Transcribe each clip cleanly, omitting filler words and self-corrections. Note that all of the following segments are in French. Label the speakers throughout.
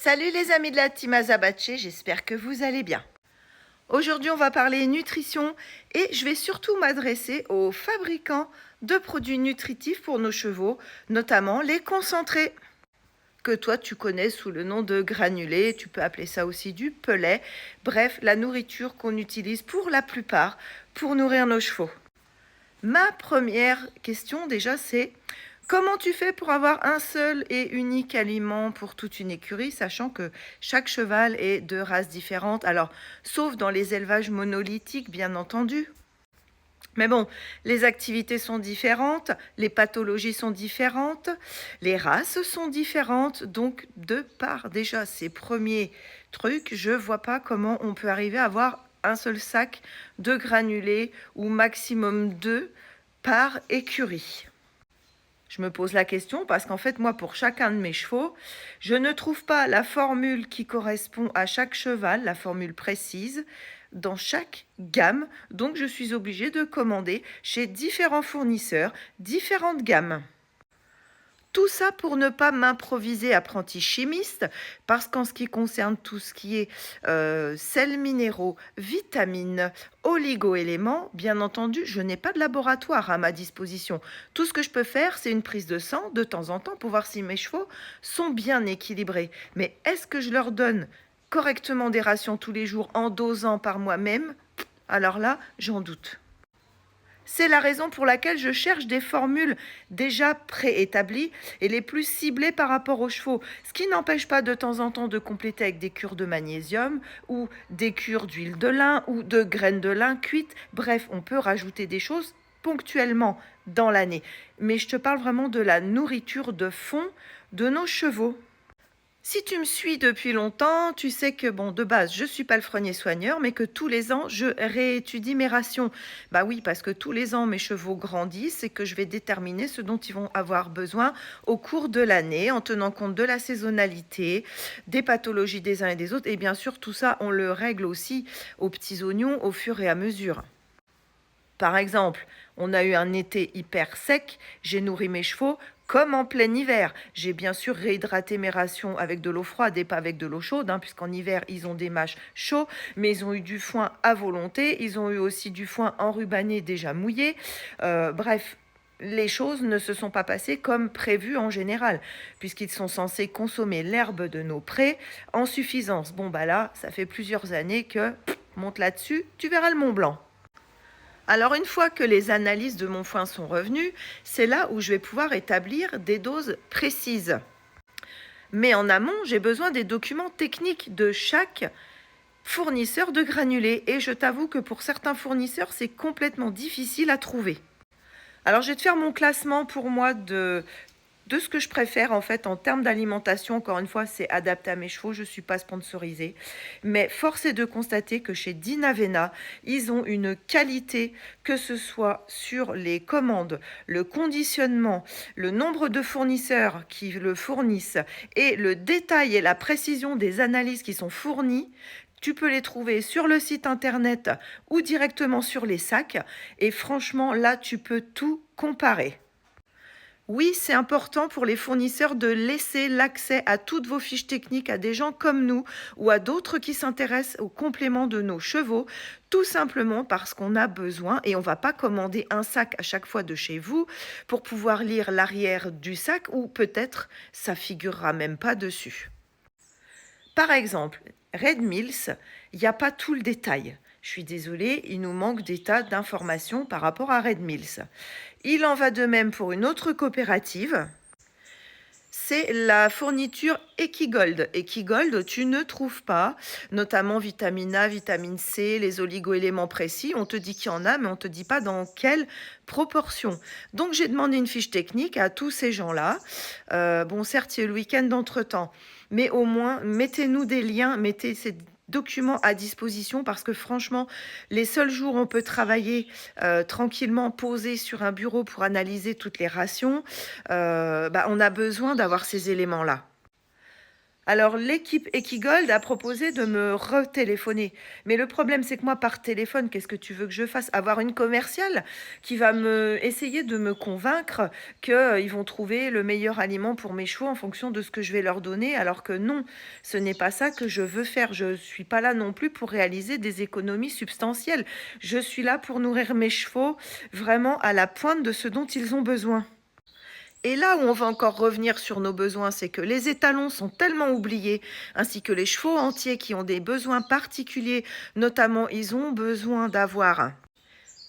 Speaker 1: Salut les amis de la team Azabache, j'espère que vous allez bien. Aujourd'hui, on va parler nutrition et je vais surtout m'adresser aux fabricants de produits nutritifs pour nos chevaux, notamment les concentrés, que toi tu connais sous le nom de granulés, tu peux appeler ça aussi du pellet, bref, la nourriture qu'on utilise pour la plupart pour nourrir nos chevaux. Ma première question déjà c'est: comment tu fais pour avoir un seul et unique aliment pour toute une écurie, sachant que chaque cheval est de races différentes, alors sauf dans les élevages monolithiques bien entendu. Mais bon, les activités sont différentes, les pathologies sont différentes, les races sont différentes, donc de par déjà ces premiers trucs, je vois pas comment on peut arriver à avoir un seul sac de granulés ou maximum 2 par écurie. Je me pose la question parce qu'en fait, moi, pour chacun de mes chevaux, je ne trouve pas la formule qui correspond à chaque cheval, la formule précise, dans chaque gamme. Donc, je suis obligée de commander chez différents fournisseurs, différentes gammes. Tout ça pour ne pas m'improviser apprenti chimiste, parce qu'en ce qui concerne tout ce qui est sels minéraux, vitamines, oligo-éléments, bien entendu, je n'ai pas de laboratoire à ma disposition. Tout ce que je peux faire, c'est une prise de sang de temps en temps pour voir si mes chevaux sont bien équilibrés. Mais est-ce que je leur donne correctement des rations tous les jours en dosant par moi-même? Alors là, j'en doute. C'est la raison pour laquelle je cherche des formules déjà préétablies et les plus ciblées par rapport aux chevaux. Ce qui n'empêche pas de temps en temps de compléter avec des cures de magnésium ou des cures d'huile de lin ou de graines de lin cuites. Bref, on peut rajouter des choses ponctuellement dans l'année. Mais je te parle vraiment de la nourriture de fond de nos chevaux. Si tu me suis depuis longtemps, tu sais que, bon, de base, je suis palefrenier soigneur, mais que tous les ans, je réétudie mes rations. Bah oui, parce que tous les ans, mes chevaux grandissent et que je vais déterminer ce dont ils vont avoir besoin au cours de l'année, en tenant compte de la saisonnalité, des pathologies des uns et des autres. Et bien sûr, tout ça, on le règle aussi aux petits oignons au fur et à mesure. Par exemple, on a eu un été hyper sec, j'ai nourri mes chevaux comme en plein hiver. J'ai bien sûr réhydraté mes rations avec de l'eau froide et pas avec de l'eau chaude, puisqu'en hiver, ils ont des mâches chauds, mais ils ont eu du foin à volonté, ils ont eu aussi du foin enrubanné déjà mouillé. Bref, les choses ne se sont pas passées comme prévu en général, puisqu'ils sont censés consommer l'herbe de nos prés en suffisance. Bon, bah là, ça fait plusieurs années que, monte là-dessus, tu verras le Mont Blanc. Alors une fois que les analyses de mon foin sont revenues, c'est là où je vais pouvoir établir des doses précises. Mais en amont, j'ai besoin des documents techniques de chaque fournisseur de granulés. Et je t'avoue que pour certains fournisseurs, c'est complètement difficile à trouver. Alors je vais te faire mon classement pour moi de ce que je préfère en fait en termes d'alimentation. Encore une fois, c'est adapté à mes chevaux, je ne suis pas sponsorisée. Mais force est de constater que chez Dinavena, ils ont une qualité, que ce soit sur les commandes, le conditionnement, le nombre de fournisseurs qui le fournissent et le détail et la précision des analyses qui sont fournies. Tu peux les trouver sur le site internet ou directement sur les sacs. Et franchement, là, tu peux tout comparer. Oui, c'est important pour les fournisseurs de laisser l'accès à toutes vos fiches techniques à des gens comme nous ou à d'autres qui s'intéressent aux compléments de nos chevaux, tout simplement parce qu'on a besoin et on ne va pas commander un sac à chaque fois de chez vous pour pouvoir lire l'arrière du sac ou peut-être ça figurera même pas dessus. Par exemple, Red Mills, il n'y a pas tout le détail. Je suis désolée, il nous manque des tas d'informations par rapport à Red Mills. Il en va de même pour une autre coopérative. C'est la fourniture Equigold. Equigold, tu ne trouves pas, notamment vitamine A, vitamine C, les oligo-éléments précis. On te dit qu'il y en a, mais on ne te dit pas dans quelle proportion. Donc, j'ai demandé une fiche technique à tous ces gens-là. Bon, certes, il y a eu le week-end d'entretemps, mais au moins, mettez-nous des liens, mettez ces documents à disposition parce que franchement, les seuls jours où on peut travailler tranquillement posé sur un bureau pour analyser toutes les rations, on a besoin d'avoir ces éléments-là. Alors, l'équipe Equigold a proposé de me retéléphoner. Mais le problème, c'est que moi, par téléphone, qu'est-ce que tu veux que je fasse? Avoir une commerciale qui va essayer de me convaincre qu'ils vont trouver le meilleur aliment pour mes chevaux en fonction de ce que je vais leur donner, alors que non, ce n'est pas ça que je veux faire. Je ne suis pas là non plus pour réaliser des économies substantielles. Je suis là pour nourrir mes chevaux vraiment à la pointe de ce dont ils ont besoin. Et là où on va encore revenir sur nos besoins, c'est que les étalons sont tellement oubliés, ainsi que les chevaux entiers qui ont des besoins particuliers, notamment ils ont besoin d'avoir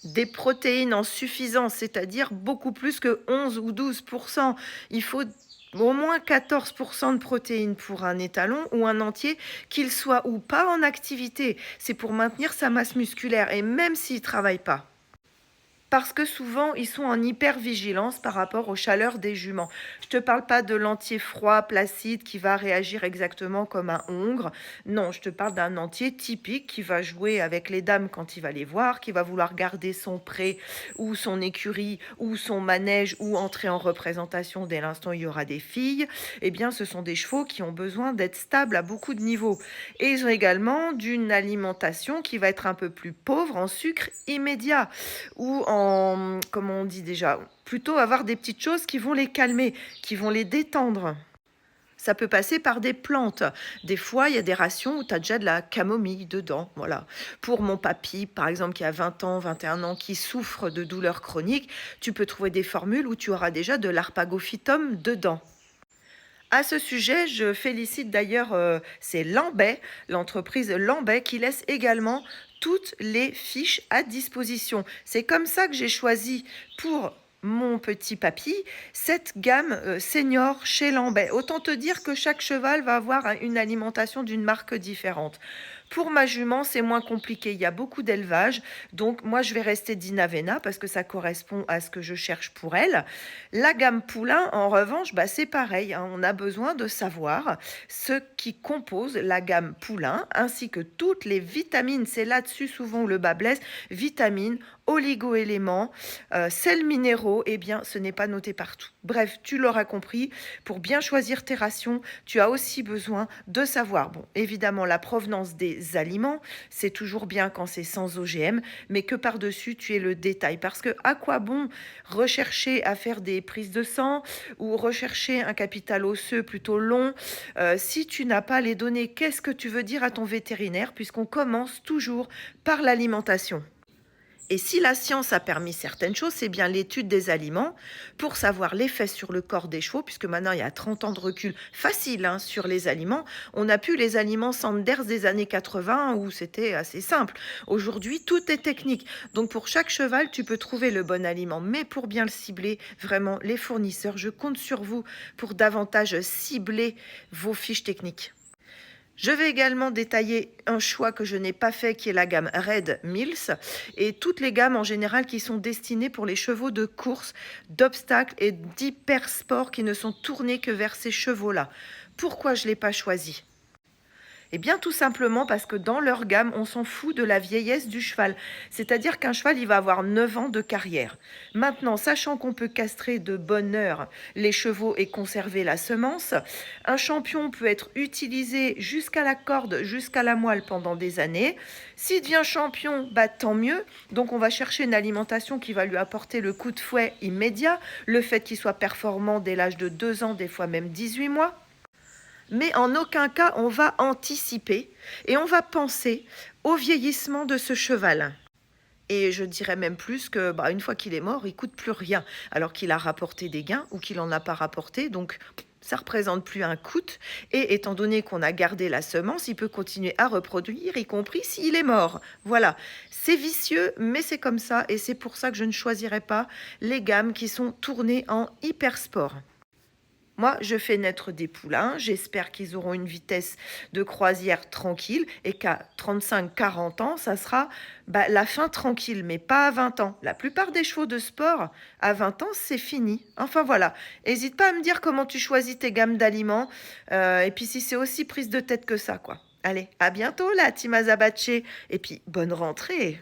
Speaker 1: des protéines en suffisance, c'est-à-dire beaucoup plus que 11 ou 12%. Il faut au moins 14% de protéines pour un étalon ou un entier, qu'il soit ou pas en activité. C'est pour maintenir sa masse musculaire et même s'il ne travaille pas. Parce que souvent, ils sont en hypervigilance par rapport aux chaleurs des juments. Je ne te parle pas de l'entier froid, placide, qui va réagir exactement comme un hongre. Non, je te parle d'un entier typique qui va jouer avec les dames quand il va les voir, qui va vouloir garder son pré ou son écurie ou son manège ou entrer en représentation dès l'instant où il y aura des filles. Eh bien, ce sont des chevaux qui ont besoin d'être stables à beaucoup de niveaux. Et ils ont également d'une alimentation qui va être un peu plus pauvre en sucre immédiat ou comment on dit déjà, plutôt avoir des petites choses qui vont les calmer, qui vont les détendre. Ça peut passer par des plantes. Des fois, il y a des rations où tu as déjà de la camomille dedans. Voilà. Pour mon papy, par exemple, qui a 20 ans, 21 ans, qui souffre de douleurs chroniques, tu peux trouver des formules où tu auras déjà de l'arpagophytum dedans. À ce sujet, je félicite d'ailleurs, c'est Lambay, l'entreprise Lambay, qui laisse également toutes les fiches à disposition. C'est comme ça que j'ai choisi pour mon petit papy cette gamme senior chez Lambay. Autant te dire que chaque cheval va avoir une alimentation d'une marque différente. Pour ma jument, c'est moins compliqué. Il y a beaucoup d'élevage. Donc, moi, je vais rester d'Inavena parce que ça correspond à ce que je cherche pour elle. La gamme poulain, en revanche, bah, c'est pareil, hein. On a besoin de savoir ce qui compose la gamme poulain ainsi que toutes les vitamines. C'est là-dessus souvent où le bas blesse. Vitamines, oligo-éléments, sels minéraux. Eh bien, ce n'est pas noté partout. Bref, tu l'auras compris. Pour bien choisir tes rations, tu as aussi besoin de savoir, bon, évidemment, la provenance des aliments, c'est toujours bien quand c'est sans OGM, mais que par-dessus, tu aies le détail. Parce que à quoi bon rechercher à faire des prises de sang ou rechercher un capital osseux plutôt long si tu n'as pas les données? Qu'est-ce que tu veux dire à ton vétérinaire, puisqu'on commence toujours par l'alimentation? Et si la science a permis certaines choses, c'est bien l'étude des aliments pour savoir l'effet sur le corps des chevaux, puisque maintenant il y a 30 ans de recul facile, hein, sur les aliments. On n'a plus les aliments Sanders des années 80 où c'était assez simple. Aujourd'hui, tout est technique. Donc pour chaque cheval, tu peux trouver le bon aliment. Mais pour bien le cibler, vraiment, les fournisseurs, je compte sur vous pour davantage cibler vos fiches techniques. Je vais également détailler un choix que je n'ai pas fait, qui est la gamme Red Mills, et toutes les gammes en général qui sont destinées pour les chevaux de course, d'obstacles et d'hypersport qui ne sont tournés que vers ces chevaux-là. Pourquoi je ne l'ai pas choisi? Eh bien, tout simplement parce que dans leur gamme, on s'en fout de la vieillesse du cheval. C'est-à-dire qu'un cheval, il va avoir 9 ans de carrière. Maintenant, sachant qu'on peut castrer de bonne heure les chevaux et conserver la semence, un champion peut être utilisé jusqu'à la corde, jusqu'à la moelle pendant des années. S'il devient champion, bah, tant mieux. Donc, on va chercher une alimentation qui va lui apporter le coup de fouet immédiat, le fait qu'il soit performant dès l'âge de 2 ans, des fois même 18 mois. Mais en aucun cas on va anticiper et on va penser au vieillissement de ce cheval. Et je dirais même plus que bah, une fois qu'il est mort, il coûte plus rien, alors qu'il a rapporté des gains ou qu'il n'en a pas rapporté. Donc ça représente plus un coût. Et étant donné qu'on a gardé la semence, il peut continuer à reproduire, y compris s'il est mort. Voilà, c'est vicieux, mais c'est comme ça. Et c'est pour ça que je ne choisirai pas les gammes qui sont tournées en hypersport. Moi, je fais naître des poulains. J'espère qu'ils auront une vitesse de croisière tranquille et qu'à 35-40 ans, ça sera la fin tranquille, mais pas à 20 ans. La plupart des chevaux de sport, à 20 ans, c'est fini. Enfin voilà. N'hésite pas à me dire comment tu choisis tes gammes d'aliments et puis si c'est aussi prise de tête que ça, quoi. Allez, à bientôt, la team Azabache. Et puis, bonne rentrée.